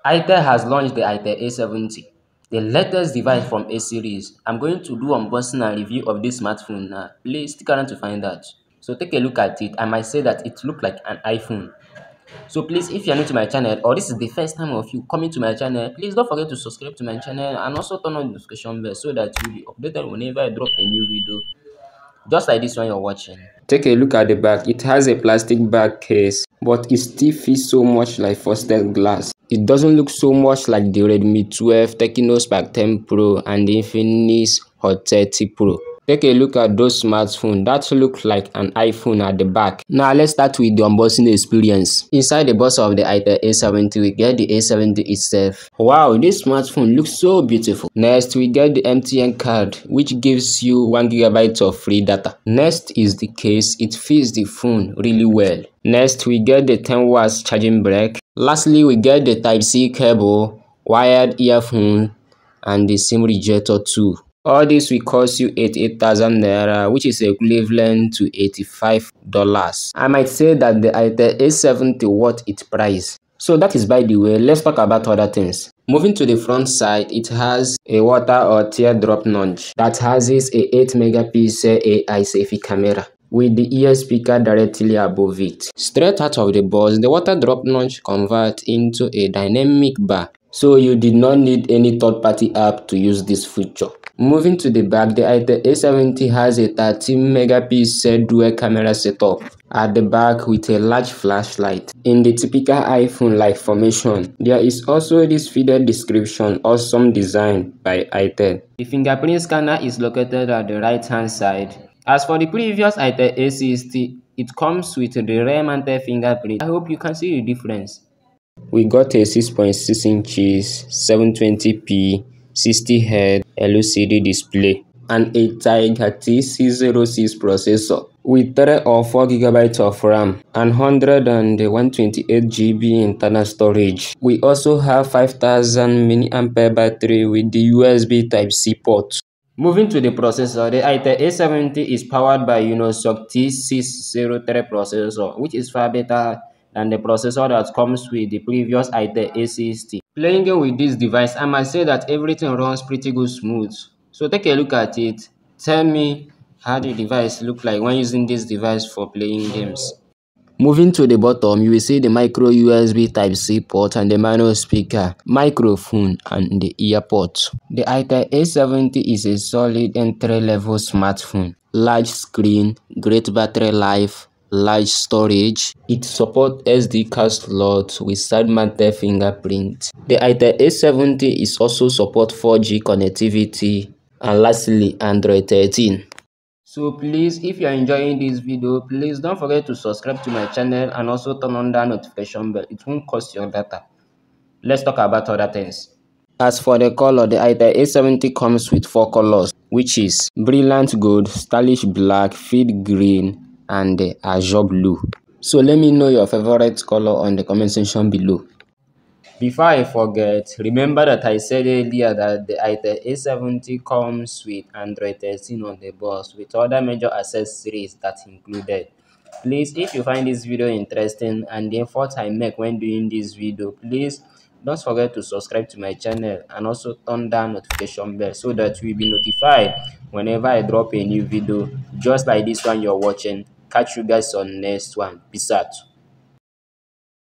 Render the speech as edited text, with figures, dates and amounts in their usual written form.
Itel has launched the Itel A70, the latest device from A series. I'm going to do unboxing and review of this smartphone now. Please stick around to find out. So take a look at it. I might say that it looks like an iPhone. So please, if you're new to my channel or this is the first time of you coming to my channel, please don't forget to subscribe to my channel and also turn on the notification bell so that you'll be updated whenever I drop a new video. Just like this one you're watching. Take a look at the back. It has a plastic back case, but it still feels so much like frosted glass. It doesn't look so much like the Redmi 12, Tecno Spark 10 Pro and the Infinix Hot 30 Pro. Take a look at those smartphones that look like an iPhone at the back. Now let's start with the unboxing experience. Inside the box of the Itel A70, we get the A70 itself. Wow, this smartphone looks so beautiful. Next, we get the MTN card, which gives you 1 GB of free data. Next is the case. It fits the phone really well. Next, we get the 10 watts charging brick. Lastly, we get the Type-C cable, wired earphone, and the SIM rejector too. All this will cost you 88,000 naira, which is equivalent to $85. I might say that the Itel A70 worth its price. So that is by the way. Let's talk about other things. Moving to the front side, it has a water or teardrop notch that houses a 8 megapixel AI selfie camera with the ear speaker directly above it. Straight out of the box, the water drop notch converts into a dynamic bar, so you did not need any third-party app to use this feature. Moving to the back, the Itel A70 has a 13 megapixel dual camera setup at the back with a large flashlight. In the typical iPhone-like formation, there is also this faded description, awesome design by Itel. The fingerprint scanner is located at the right-hand side. As for the previous Itel A60, it comes with the rear-mounted fingerprint. I hope you can see the difference. We got a 6.6 inches 720p 60Hz LCD display and a Tiger T606 processor with 3 or 4 GB of RAM and 128 GB internal storage. We also have 5000 mAh battery with the USB Type-C port. Moving to the processor, the Itel A70 is powered by Unisoc T603 processor, which is far better than the processor that comes with the previous Itel A60. Playing game with this device, I must say that everything runs pretty good smooth. So take a look at it. Tell me how the device look like when using this device for playing games. Moving to the bottom, you will see the micro USB Type-C port and the manual speaker, microphone and the ear port. The Itel A70 is a solid entry-level smartphone. Large screen, great battery life, large storage. It supports SD card slots with side-mounted fingerprint. The Itel A70 is also support 4G connectivity and lastly Android 13. So please, if you are enjoying this video, please don't forget to subscribe to my channel and also turn on that notification bell. It won't cost your data. Let's talk about other things. As for the color, the Itel A70 comes with 4 colors, which is brilliant gold, stylish black, field green, and the azure blue. So let me know your favorite color on the comment section below. Before I forget, remember that I said earlier that the Itel A70 comes with Android 13 on the box with other major accessories that included. Please, if you find this video interesting and the effort I make when doing this video, please don't forget to subscribe to my channel and also turn that notification bell so that you will be notified whenever I drop a new video just like this one you're watching. Catch you guys on next one. Peace out.